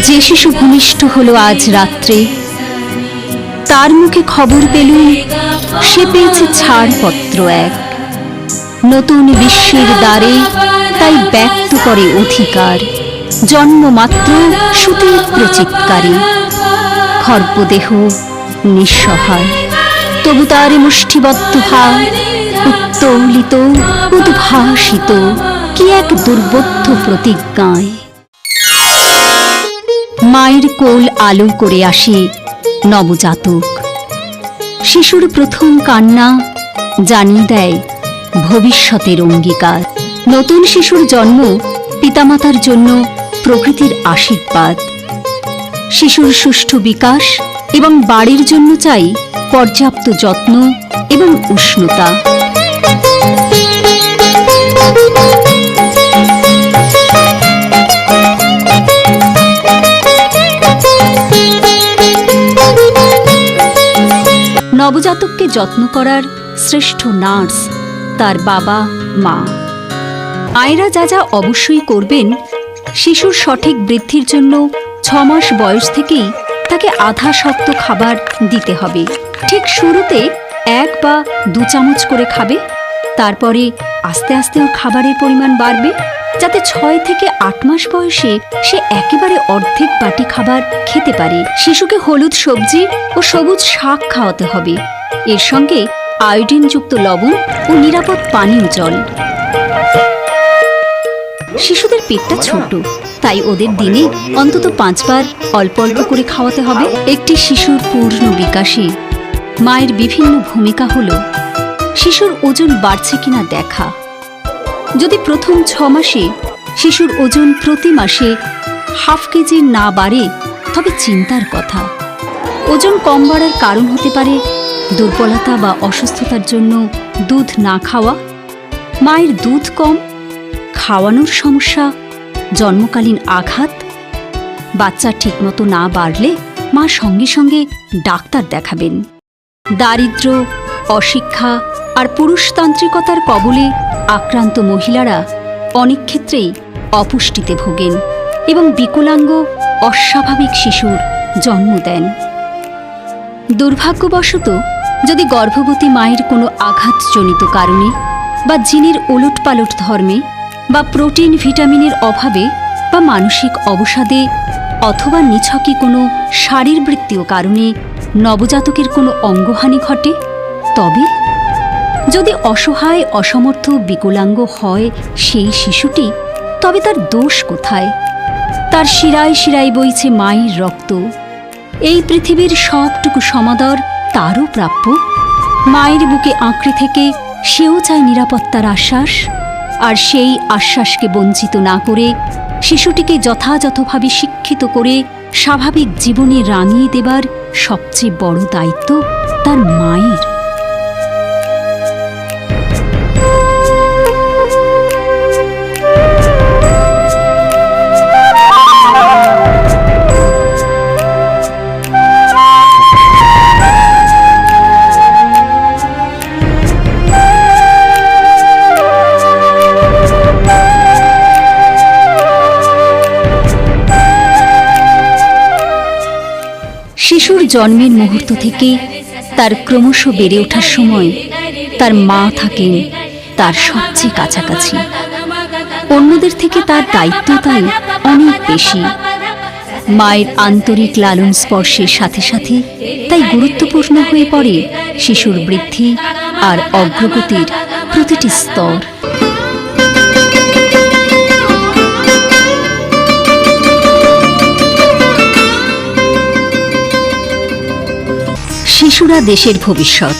যে শিশু ভূমিষ্ঠ হলো আজ রাত্রে, তার মুখে খবর পেলুম সে পেয়েছে ছাড়পত্র এক। নতুন বিশ্বের দ্বারে তাই ব্যক্ত করে অধিকার, জন্মমাত্র সুতীব্র চিৎকারে। খর্বদেহ নিঃসহায়, তবু তার মুষ্টিবদ্ধ ভাব উত্তোলিত উদ্ভাসিত কি এক দুর্বোধ্য প্রতিজ্ঞায়। মায়ের কোল আলো করে আসে নবজাতক। শিশুর প্রথম কান্না জানিয়ে দেয় ভবিষ্যতের অঙ্গীকার। নতুন শিশুর জন্ম পিতামাতার জন্য প্রকৃতির আশীর্বাদ। শিশুর সুষ্ঠু বিকাশ এবং বাড়ির জন্য চাই পর্যাপ্ত যত্ন এবং উষ্ণতা। নবজাতককে যত্ন করার শ্রেষ্ঠ নার্স তার বাবা মা। মায়েরা যা যা অবশ্যই করবেন, শিশুর সঠিক বৃদ্ধির জন্য 6 মাস বয়স থেকেই তাকে আধা শক্ত খাবার দিতে হবে। ঠিক শুরুতে 1 বা 2 চামচ করে খাবে, তারপরে আস্তে আস্তে ওর খাবারের পরিমাণ বাড়বে, যাতে 6 থেকে 8 মাস বয়সে সে একেবারে অর্ধেক বাটি খাবার খেতে পারে। শিশুকে হলুদ সবজি ও সবুজ শাক খাওয়াতে হবে, এর সঙ্গে আয়োডিনযুক্ত লবণ ও নিরাপদ পানীয় জল। শিশুদের পেটটা ছোট, তাই ওদের দিনে অন্তত 5 বার অল্প অল্প করে খাওয়াতে হবে। একটি শিশুর পূর্ণ বিকাশে মায়ের বিভিন্ন ভূমিকা হল শিশুর ওজন বাড়ছে কিনা দেখা। যদি প্রথম 6 মাসে শিশুর ওজন প্রতি মাসে ½ কেজি না বাড়ে, তবে চিন্তার কথা। ওজন কম বাড়ার কারণ হতে পারে দুর্বলতা বা অসুস্থতার জন্য দুধ না খাওয়া, মায়ের দুধ কম, খাওয়ানোর সমস্যা, জন্মকালীন আঘাত। বাচ্চা ঠিকমতো না বাড়লে মা সঙ্গে সঙ্গে ডাক্তার দেখাবেন। দারিদ্র্য, অশিক্ষা আর পুরুষতান্ত্রিকতার কবলে আক্রান্ত মহিলারা অনেক ক্ষেত্রেই অপুষ্টিতে ভোগেন এবং বিকলাঙ্গ অস্বাভাবিক শিশুর জন্ম দেন। দুর্ভাগ্যবশত যদি গর্ভবতী মায়ের কোনো আঘাতজনিত কারণে বা জিনের ওলটপালট ধর্মে বা প্রোটিন ভিটামিনের অভাবে বা মানসিক অবসাদে অথবা নিছকই কোনো শারীরবৃত্তীয় কারণে নবজাতকের কোনো অঙ্গহানি ঘটে, তবে যদি অসহায় অসমর্থ বিকলাঙ্গ হয় সেই শিশুটি, তবে তার দোষ কোথায়? তার শিরায় শিরায় বইছে মায়ের রক্ত। এই পৃথিবীর সবটুকু সমাদর তারও প্রাপ্য। মায়ের বুকে আঁকড়ে থেকে সেও চায় নিরাপত্তার আশ্বাস, আর সেই আশ্বাসকে বঞ্চিত না করে শিশুটিকে যথাযথভাবে শিক্ষিত করে স্বাভাবিক জীবনে রাঙিয়ে দেবার সবচেয়ে বড় দায়িত্ব তার মায়ের। শিশুর জন্মের মুহূর্ত থেকে তার ক্রমশ বেড়ে ওঠার সময় তার মা থাকেন তার সবচেয়ে কাছাকাছি। অন্যদের থেকে তার দায়িত্ব তাই অনেক বেশি। মায়ের আন্তরিক লালন স্পর্শের সাথে সাথে তাই গুরুত্বপূর্ণ হয়ে পড়ে শিশুর বৃদ্ধি আর অগ্রগতির প্রতিটি স্তর। শিশুরা দেশের ভবিষ্যৎ।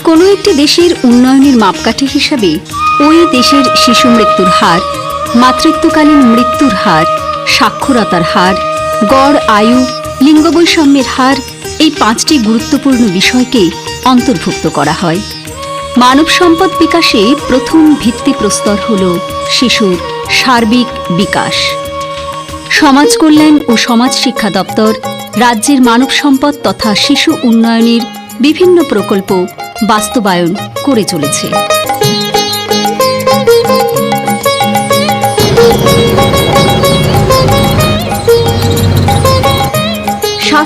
কোনো একটি দেশের উন্নয়নের মাপকাঠি হিসাবে ওই দেশের শিশু মৃত্যুর হার, মাতৃত্বকালীন মৃত্যুর হার, সাক্ষরতার হার, গড় আয়ু, লিঙ্গ বৈষম্যের হার, এই 5টি গুরুত্বপূর্ণ বিষয়কে অন্তর্ভুক্ত করা হয়। মানব সম্পদ বিকাশে প্রথম ভিত্তিপ্রস্তর হল শিশুর সার্বিক বিকাশ। সমাজ কল্যাণ ও সমাজ শিক্ষা দপ্তর রাজ্যের মানব সম্পদ তথা শিশু উন্নয়নের বিভিন্ন প্রকল্প বাস্তবায়ন করে চলেছে।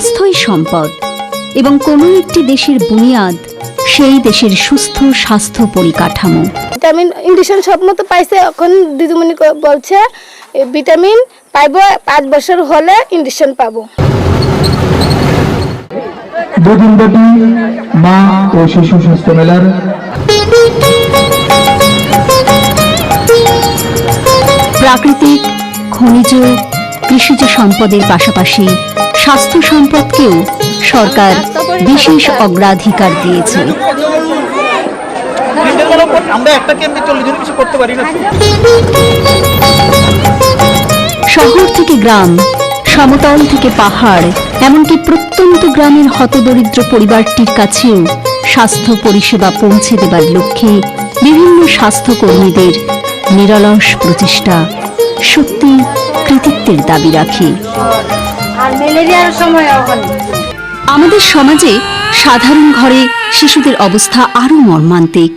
স্বাস্থ্যই সম্পদ এবং কোনো একটি দেশের বুনিয়াদ সেই দেশের সুস্থ স্বাস্থ্য পরিকাঠামো। ভিটামিন ইঞ্জেকশন সব মতো পাইছে, এখন দিদিমণি বলছে ভিটামিন পাইব 5 বছর হলে ইঞ্জেকশন পাবো। দুদিনব্যাপী মা ও শিশু স্বাস্থ্য মেলার প্রাকৃতিক, খনিজ, কৃষিজ সম্পদের পাশাপাশি স্বাস্থ্য সম্পদকেও সরকার বিশেষ অগ্রাধিকার দিয়েছে। শহর থেকে গ্রাম, সমতল থেকে পাহাড়, এমনকি প্রত্যন্ত গ্রামের হতদরিদ্র পরিবারটির কাছেও স্বাস্থ্য পরিষেবা পৌঁছে দেবার লক্ষ্যে বিভিন্ন স্বাস্থ্যকর্মীদের নিরলস প্রচেষ্টা সত্যি কৃতিত্বের দাবি রাখে। আমাদের সমাজে সাধারণ ঘরে শিশুদের অবস্থা আরও মর্মান্তিক।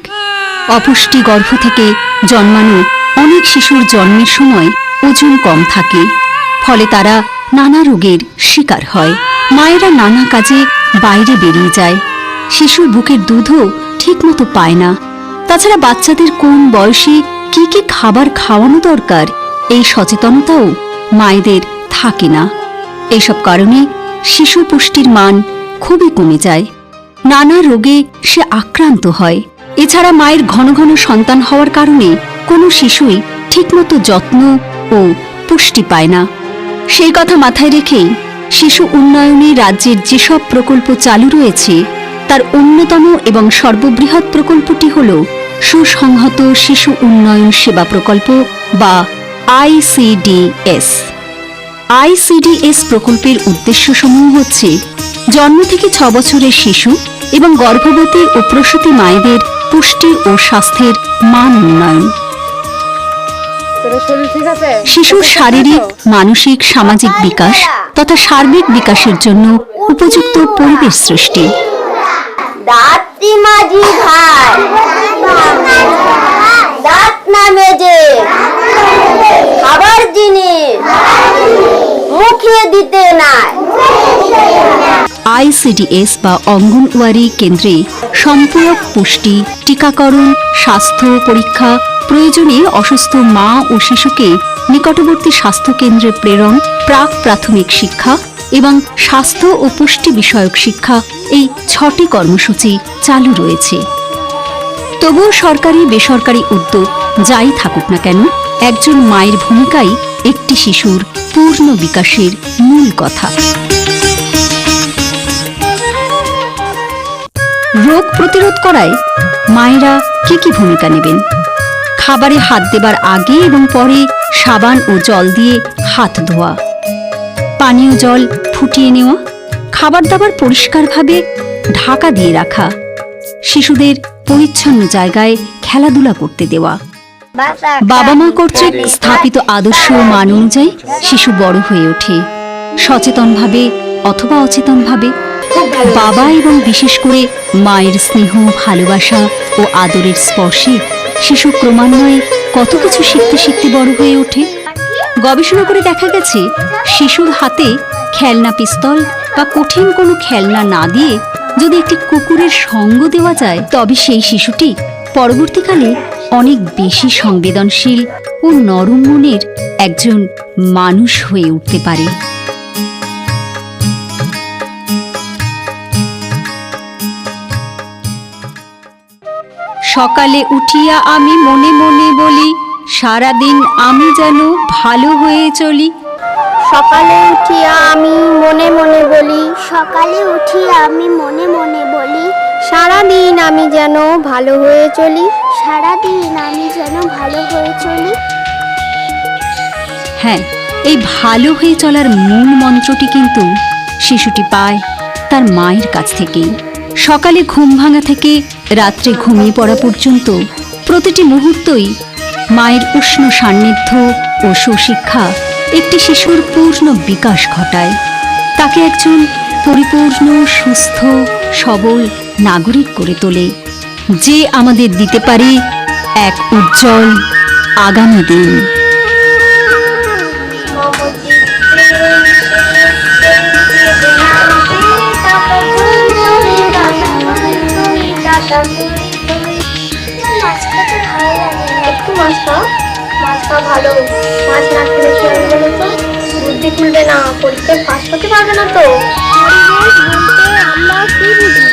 অপুষ্টি গর্ভ থেকে জন্মানো অনেক শিশুর জন্মের সময় ওজন কম থাকে, ফলে তারা নানা রোগের শিকার হয়। মায়েরা নানা কাজে বাইরে বেরিয়ে যায়, শিশুর বুকের দুধও ঠিকমতো পায় না। তাছাড়া বাচ্চাদের কোন বয়সে কি কি খাবার খাওয়ানো দরকার এই সচেতনতাও মায়েদের থাকে না। এইসব কারণে শিশু পুষ্টির মান খুবই কমে যায়, নানা রোগে সে আক্রান্ত হয়। এছাড়া মায়ের ঘন ঘন সন্তান হওয়ার কারণে কোনো শিশুই ঠিকমতো যত্ন ও পুষ্টি পায় না। সেই কথা মাথায় রেখেই শিশু উন্নয়নে রাজ্যের যেসব প্রকল্প চালু রয়েছে তার অন্যতম এবং সর্ববৃহৎ প্রকল্পটি হল সুসংহত শিশু উন্নয়ন সেবা প্রকল্প বা ICDS। ICDS প্রকল্পের উদ্দেশ্যসমূহ হচ্ছে জন্ম থেকে 6 বছরের শিশু এবং গর্ভবতী ও প্রসূতি মায়েদের পুষ্টি ও স্বাস্থ্যের মান উন্নয়ন, শিশুর শারীরিক, মানসিক, সামাজিক বিকাশ তথা সার্বিক বিকাশের জন্য উপযুক্ত পরিবেশ সৃষ্টি। খাবার জিনিস মুখে দিতে নাই। ICDS বা অঙ্গনওয়াড়ি কেন্দ্রে সম্পূরক পুষ্টি, টিকাকরণ, স্বাস্থ্য পরীক্ষা, প্রয়োজনে অসুস্থ মা ও শিশুকে নিকটবর্তী স্বাস্থ্য কেন্দ্রে প্রেরণ, প্রাক প্রাথমিক শিক্ষা এবং স্বাস্থ্য ও পুষ্টি বিষয়ক শিক্ষা, এই 6টি কর্মসূচি চালু রয়েছে। তবুও সরকারি বেসরকারি উদ্যোগ যাই থাকুক না কেন, একজন মায়ের ভূমিকাই একটি শিশুর পূর্ণ বিকাশের মূল কথা। রোগ প্রতিরোধ করায় মায়েরা কি কি ভূমিকা নেবেন? খাবারে হাত দেবার আগে এবং পরে সাবান ও জল দিয়ে হাত ধোয়া, পানীয় জল ফুটিয়ে নেওয়া, খাবার দাবার পরিষ্কারভাবে ঢাকা দিয়ে রাখা, শিশুদের পরিচ্ছন্ন জায়গায় খেলাধুলা করতে দেওয়া। বাবা মা কর্তৃক স্থাপিত আদর্শ ও মান অনুযায়ী শিশু বড় হয়ে ওঠে সচেতনভাবে অথবা অচেতনভাবে। বাবা এবং বিশেষ করে মায়ের স্নেহ, ভালোবাসা ও আদরের স্পর্শে শিশু ক্রমান্বয়ে কত কিছু শিখতে শিখতে বড় হয়ে ওঠে। গবেষণা করে দেখা গেছে, শিশুর হাতে খেলনা পিস্তল বা কঠিন কোনো খেলনা না দিয়ে যদি একটি কুকুরের সঙ্গ দেওয়া যায়, তবে সেই শিশুটি পরবর্তীকালে অনেক বেশি সংবেদনশীল ও নরম মনের একজন মানুষ হয়ে উঠতে পারে। সকালে উঠিয়া আমি মনে মনে বলি, সারাদিন আমি যেন ভালো হয়ে চলি। সকালে উঠিয়া আমি মনে মনে বলি, সকালে উঠিয়া আমি মনে মনে বলি, সারাদিন আমি যেন ভালো হয়ে চলি, সারাদিন আমি যেন ভালো হয়ে চলি। হ্যাঁ, এই ভালো হয়ে চলার মূল মন্ত্রটি কিন্তু শিশুটি পায় তার মায়ের কাছ থেকেই। সকালে ঘুম ভাঙা থেকে রাত্রে ঘুমিয়ে পড়া পর্যন্ত প্রতিটি মুহূর্তই মায়ের উষ্ণ সান্নিধ্য ও সুশিক্ষা একটি শিশুর পূর্ণ বিকাশ ঘটায়, তাকে একজন পরিপূর্ণ, সুস্থ, সবল নাগরিক করে তোলে, যে আমাদের দিতে পারে এক উজ্জ্বল আগামী দিন। ছুটি তুলবে না, পরীক্ষায় পাস করতে পারবে না তো। পরিবেশ বলতে আমরা কি বুঝি?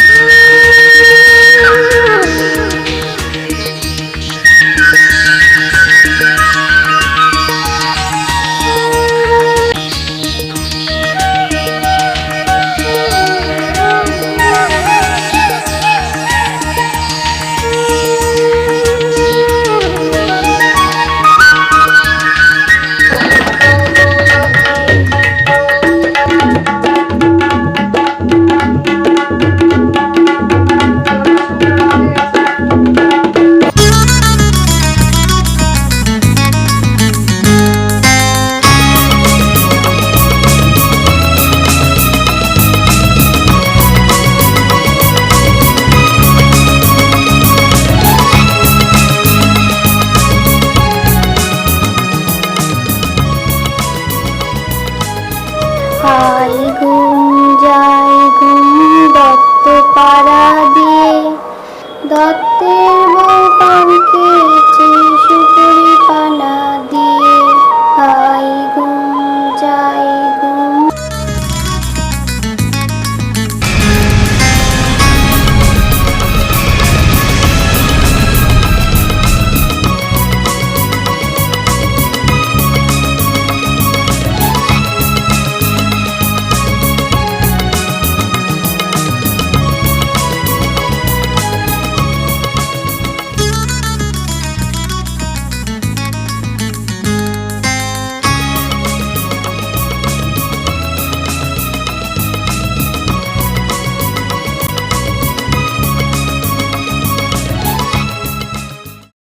আই ঘুম যাই ঘুম দত্ত পাড়া দিয়ে, দত্তের বউ